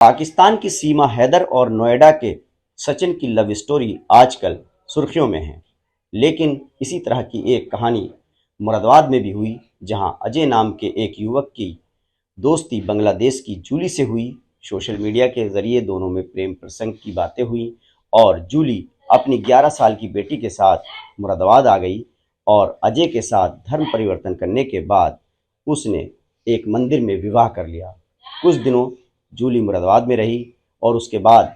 पाकिस्तान की सीमा हैदर और नोएडा के सचिन की लव स्टोरी आजकल सुर्खियों में है। लेकिन इसी तरह की एक कहानी मुरादाबाद में भी हुई, जहां अजय नाम के एक युवक की दोस्ती बांग्लादेश की जूली से हुई। सोशल मीडिया के जरिए दोनों में प्रेम प्रसंग की बातें हुई और जूली अपनी 11 साल की बेटी के साथ मुरादाबाद आ गई और अजय के साथ धर्म परिवर्तन करने के बाद उसने एक मंदिर में विवाह कर लिया। कुछ दिनों जूली मुरादाबाद में रही और उसके बाद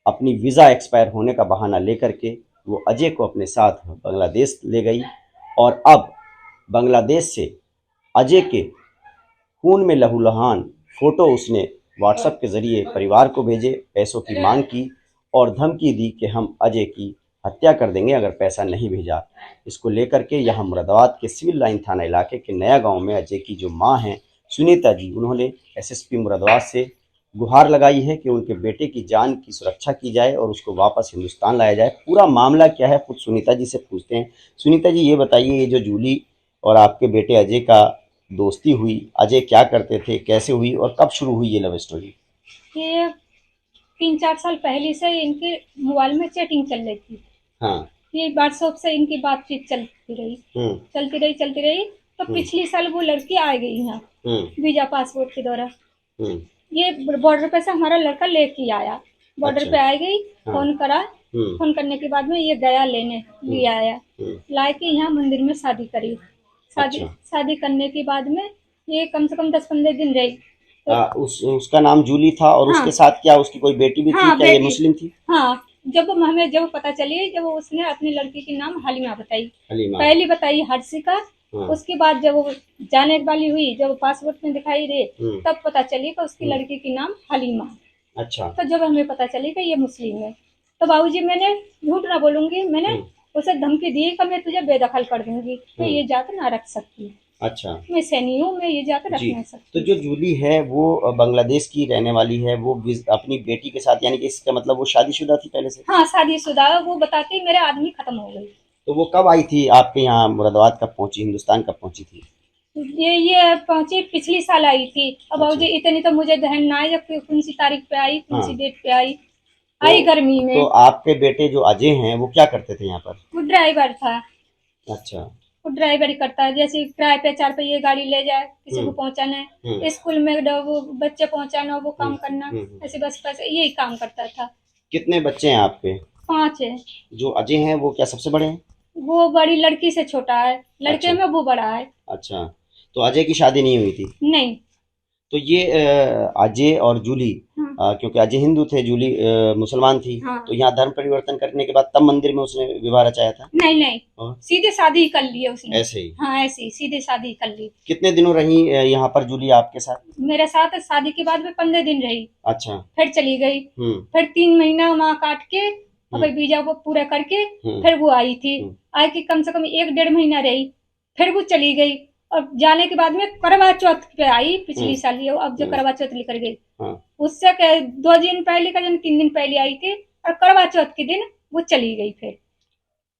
अपनी वीज़ा एक्सपायर होने का बहाना लेकर के वो अजय को अपने साथ बांग्लादेश ले गई और अब बांग्लादेश से अजय के खून में लहूलुहान फोटो उसने व्हाट्सएप के जरिए परिवार को भेजे, पैसों की मांग की और धमकी दी कि हम अजय की हत्या कर देंगे अगर पैसा नहीं भेजा। इसको लेकर के यहाँ मुरादाबाद के सिविल लाइन थाना इलाके के नया गांव में अजय की जो मां हैं सुनीता जी, उन्होंने एसएसपी मुरादाबाद से गुहार लगाई है कि उनके बेटे की जान की सुरक्षा की जाए और उसको वापस हिंदुस्तान लाया जाए। पूरा मामला क्या है खुद सुनीता जी से पूछते हैं। सुनीता जी, ये बताइए, ये जो जूली और आपके बेटे अजय का दोस्ती हुई, अजय क्या करते थे, कैसे हुई और कब शुरू हुई ये लव स्टोरी? ये 3-4 साल पहले से इनके मोबाइल में चैटिंग चल रही थी। हाँ। ये व्हाट्सएप से इनकी बातचीत चलती रही। तो पिछली साल वो लड़की आ गई यहाँ वीजा पासपोर्ट के द्वारा। ये बॉर्डर पे से हमारा लड़का लेके आया, बॉर्डर अच्छा। पे आ गई। हाँ। फोन करा, फोन करने के बाद में ये गया लेने, ले आया, ला के यहाँ मंदिर में शादी करी। अच्छा। शादी करने के बाद में ये कम से कम 10-15 दिन रही। तो उसका नाम जूली था और हाँ, उसके साथ क्या उसकी कोई बेटी भी थी? हाँ क्या ये बेटी, मुस्लिम थी? हाँ। जब पता चली, जब उसने अपनी लड़की के नाम हलीमा बताई, हलीमा। पहली बताई हर्षिका। हाँ। उसके बाद जब वो जाने वाली हुई, जब पासपोर्ट में दिखाई दे, तब पता चली कि उसकी लड़की के नाम हलीमा। अच्छा। तो जब हमें पता चली कि ये मुस्लिम है, तो बाबूजी, मैंने झूठ ना बोलूंगी, मैंने उसे धमकी दी कि मैं तुझे बेदखल कर दूंगी, मैं ये जात ना रख सकती। अच्छा। मैं सैनी हूँ, मैं ये जात रख जी। नहीं तो सकती। जो जूली है वो बांग्लादेश की रहने वाली है, वो अपनी बेटी के साथ, यानी कि इसका मतलब वो शादीशुदा थी पहले से? हाँ, शादीशुदा। वो बताती मेरे आदमी खत्म हो गई। तो वो कब आई थी आपके यहाँ मुरादाबाद, कब पहुंची, हिंदुस्तान कब पहुंची थी? ये पहुंची पिछली साल आई थी। अब अच्छा। बाबूजी, इतनी तो मुझे ध्यान ना है कि कौन सी तारीख पे आई, कौन सी हाँ। डेट पे आई। आई गर्मी तो में। आपके बेटे जो अजय हैं वो क्या करते थे यहाँ पर? वो ड्राइवर था। अच्छा। वो ड्राइवरी करता है, जैसे किराए पे 4 पहिए गाड़ी ले जाए, किसी को पहुंचाना है, स्कूल में वो बच्चे पहुंचाना, वो काम करना, ऐसे बस यही काम करता था। कितने बच्चे हैं आपके? 5 है। जो अजय हैं वो क्या सबसे बड़े हैं? वो बड़ी लड़की से छोटा है, लड़के अच्छा। में वो बड़ा है। अच्छा। तो अजय की शादी नहीं हुई थी? नहीं। तो ये अजय और जूली, हाँ, क्योंकि अजय हिंदू थे, जूली मुसलमान थी, हाँ। तो यहाँ धर्म परिवर्तन करने के बाद तब मंदिर में उसने विवाह रचाया था? नहीं, नहीं, और सीधे शादी ही कर ली है उसने। ऐसे ही? हाँ, ऐसे ही सीधे शादी कर ली। कितने दिनों रही यहाँ पर जूली आपके साथ? मेरे साथ शादी के बाद में 15 दिन रही, अच्छा। फिर चली गई। फिर 3 महीना वहाँ काट के, अब वीजा वो पूरा करके, फिर वो आई थी। आई कि कम से कम 1-1.5 महीना रही, फिर वो चली गई। और जाने के बाद में करवा चौथ पे आई पिछली साल, ये अब जो करवा चौथ लेकर गई, उससे 2 दिन पहले का, 3 दिन पहले आई थी, और करवा चौथ के दिन वो चली गई फिर।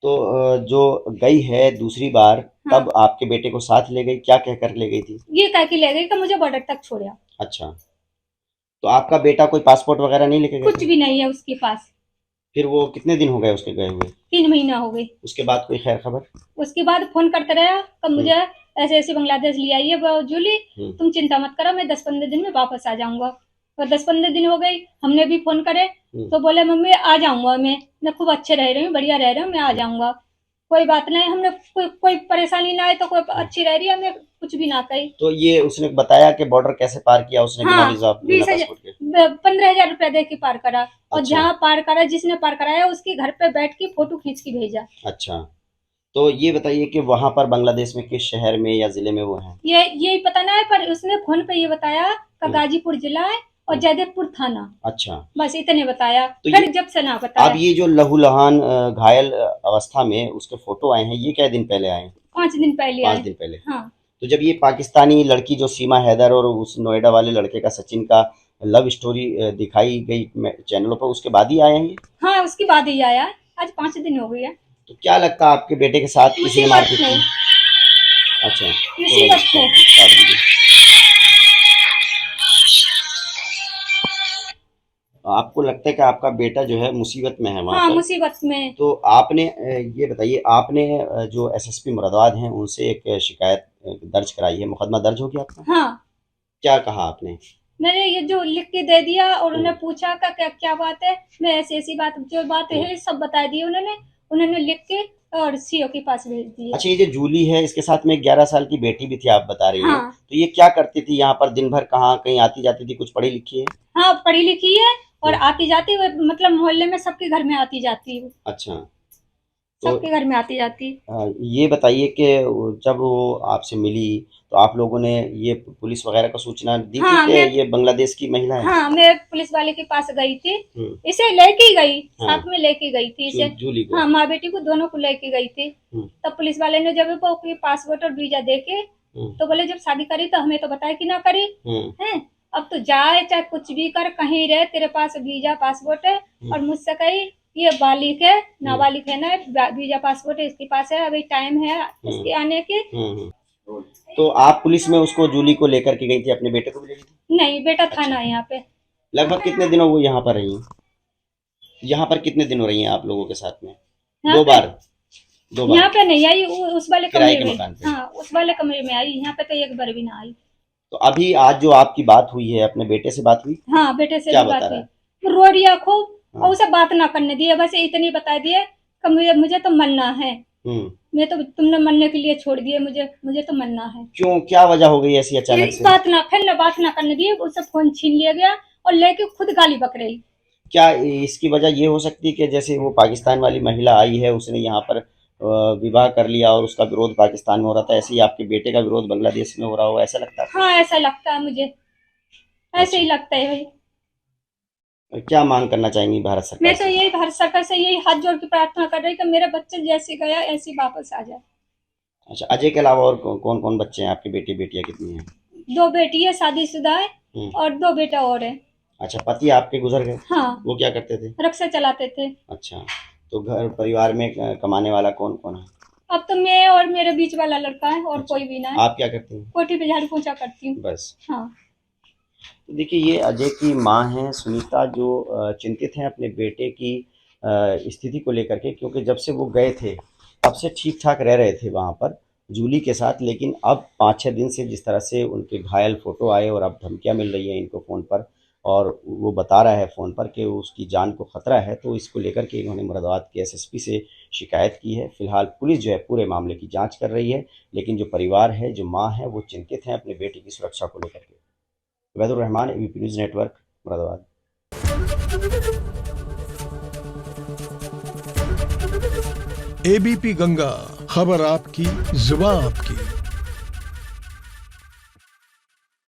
तो जो गई है दूसरी बार, हाँ, तब आपके बेटे को साथ ले गई, क्या कहकर ले गई थी? ये कह के ले गई कि मुझे बॉर्डर तक छोड़ा। अच्छा। तो आपका बेटा कोई पासपोर्ट वगैरह नहीं लेके गया कुछ था? भी नहीं है उसके पास। फिर वो कितने दिन हो गए उसके गए हुए? 3 महीना हो गए। उसके बाद कोई खैर खबर? उसके बाद फोन करते रहा कि मुझे ऐसे ऐसे बांग्लादेश ले आई है जूली, तुम चिंता मत करो, मैं 10-15 दिन में वापस आ जाऊंगा। और 10-15 दिन हो गई, हमने भी फोन करे, तो बोले मम्मी आ जाऊंगा, मैं खूब अच्छे रह रही हूँ, बढ़िया रह रही हूँ, मैं आ जाऊंगा, कोई बात नहीं। हमने कोई परेशानी ना आए, तो कोई अच्छी रह रही है, हमें कुछ भी ना कही। तो ये उसने बताया कि बॉर्डर कैसे पार किया उसने, बिना हाँ, वीजा बिना पासपोर्ट के? 15,000 रुपया दे के पार करा। और अच्छा। जहाँ पार करा, जिसने पार कराया, उसके घर पे बैठ के फोटो खींच के भेजा। अच्छा। तो ये बताइए कि वहां पर बांग्लादेश में किस शहर में या जिले में वो है? ये यही पता ना है, पर उसने फोन पे ये बताया कि गाजीपुर जिला है और जयदेवपुर थाना, अच्छा। बस इतने बताया। तो फिर ये जब से ना अब बताया। ये जो लहूलुहान घायल अवस्था में उसके फोटो आए हैं, ये क्या दिन पहले आए हैं? 5 दिन पहले 5 आए। दिन पहले? हाँ, तो जब ये पाकिस्तानी लड़की जो सीमा हैदर और उस नोएडा वाले लड़के का सचिन का लव स्टोरी दिखाई गई चैनलों पर, उसके बाद ही आए हैं ये? हाँ, उसके बाद ही आया। आज 5 दिन हो गए हैं। तो क्या लगता है आपके बेटे के साथ किसी ने मुसीबत मारपीट में, की? अच्छा, मुसीबत में। काट दीजिए। आपको लगता है कि आपका बेटा जो है मुसीबत में है वहाँ हाँ पर? मुसीबत में। तो आपने ये बताइए, आपने जो एसएसपी मुरादाबाद हैं उनसे एक शिकायत दर्ज कराई है, मुकदमा दर्ज हो गया आपका? हाँ क्या कहा आपने? मैंने ये जो लिख के दे दिया और हम्म, उन्हें पूछा का क्या क्या बात है, मैं ऐसी ऐसी बात जो बात है सब बता दी उन्होंने। उन्होंने लिख के और सीओ के पास भेज दिए। अच्छा, ये जो जूली है इसके साथ में 11 साल की बेटी भी थी आप बता रही हैं, हाँ तो ये क्या करती थी यहाँ पर दिन भर, कहाँ कहीं आती जाती थी, कुछ पढ़ी लिखी है? हाँ पढ़ी लिखी है और हम्म, आती जाती वो मतलब मोहल्ले में सबके घर में आती जाती है, अच्छा। तो सबके घर में आती जाती। ये बताइए कि जब वो आपसे मिली तो आप लोगों ने ये पुलिस वगैरह को सूचना दी थी हाँ कि मैं ये बांग्लादेश की महिला है? हाँ मैं पुलिस वाले के पास गई थी, हम्म, इसे लेके गई, हाँ, साथ में लेके गई थी इसे। जूली को? हाँ माँ बेटी को दोनों को लेके गई थी। हम्म, तब पुलिस वाले ने जब वो पासपोर्ट और वीजा देके हम्म, तो बोले जब शादी करी तो हमें तो बताया कि ना करी हम्म, है, अब तो जाए चाहे कुछ भी कर कहीं रहे तेरे पास वीजा पासपोर्ट है। और मुझसे कही ये बालिक है नाबालिग है ना, वीजा पासपोर्ट है इसके पास है, अभी टाइम है इसके आने के। तो आप पुलिस में उसको, जूली को लेकर के गई थी, अपने बेटे को भी ले गई थी? नहीं बेटा था अच्छा। ना यहाँ पे। लगभग कितने दिनों वो यहाँ पर रही? यहाँ पर कितने दिन हो रही हैं आप लोगों के साथ में? यहाँ दो पे बार? दो यहाँ बार पे नहीं आई, उस वाले किराए कमरे के में। मकान पे? हाँ उस वाले कमरे में आई, यहाँ पे तो एक बार भी ना आई। तो अभी आज जो आपकी बात हुई है, अपने बेटे से बात हुई? हाँ बेटे से क्या भी बता बात रहा हुई, है? वो रो रिया खूब हाँ। और उसे बात ना करने दिए, बस इतनी बता दिए कि मुझे तो मनना है, मैं तो तुमने मनने के लिए छोड़ दिए मुझे, मुझे तो मनना है। क्यों, क्या वजह हो गई ऐसी अचानक से? बात ना करने दिए, उससे फोन छीन लिया गया और लेके खुद गाली बक रही। क्या इसकी वजह ये हो सकती है कि जैसे वो पाकिस्तान वाली महिला आई है, उसने यहाँ पर विवाह कर लिया और उसका विरोध पाकिस्तान में हो रहा था, ऐसे ही आपके बेटे का विरोध बांग्लादेश में हो रहा हो, ऐसा लगता है? हाँ ऐसा लगता है मुझे, ऐसे ही लगता है भाई। क्या मांग करना चाहेंगी भारत सरकार मैं तो से? यही भारत सरकार से यही हाथ जोड़ के प्रार्थना कर रही कि मेरा बच्चा जैसे गया ऐसे ही वापस आ जाए। अच्छा, अजय के अलावा और कौन कौन बच्चे हैं आपके? बेटे बेटियां कितनी हैं? 2 बेटी है शादीशुदा है हम्म, और 2 बेटा और है। अच्छा, पति आपके गुजर गए? हाँ वो क्या करते थे? रिक्शा चलाते थे। अच्छा, तो घर परिवार में कमाने वाला कौन कौन है? अब तो मैं और मेरे बीच वाला लड़का है और अच्छा, कोई भी ना है। आप क्या करती हैं? कोठी पे झाड़ू पोछा करती हूँ। बस। हाँ तो देखिए, ये अजय की माँ हैं सुनीता, जो चिंतित हैं अपने बेटे की स्थिति को लेकर के, क्योंकि जब से वो गए थे तब से ठीक ठाक रह रहे थे वहाँ पर जूली के साथ, लेकिन अब 5-6 दिन से जिस तरह से उनके घायल फ़ोटो आए और अब धमकियाँ मिल रही हैं इनको फ़ोन पर, और वो बता रहा है फ़ोन पर कि उसकी जान को ख़तरा है, तो इसको लेकर के इन्होंने मुरादाबाद के एसएसपी से शिकायत की है। फ़िलहाल पुलिस जो है पूरे मामले की जाँच कर रही है, लेकिन जो परिवार है, जो माँ है, वो चिंतित हैं अपने बेटे की सुरक्षा को लेकर के। Ubaidur Rahman, ABP news network, Moradabad. ABP Ganga, खबर आपकी, जुबान आपकी।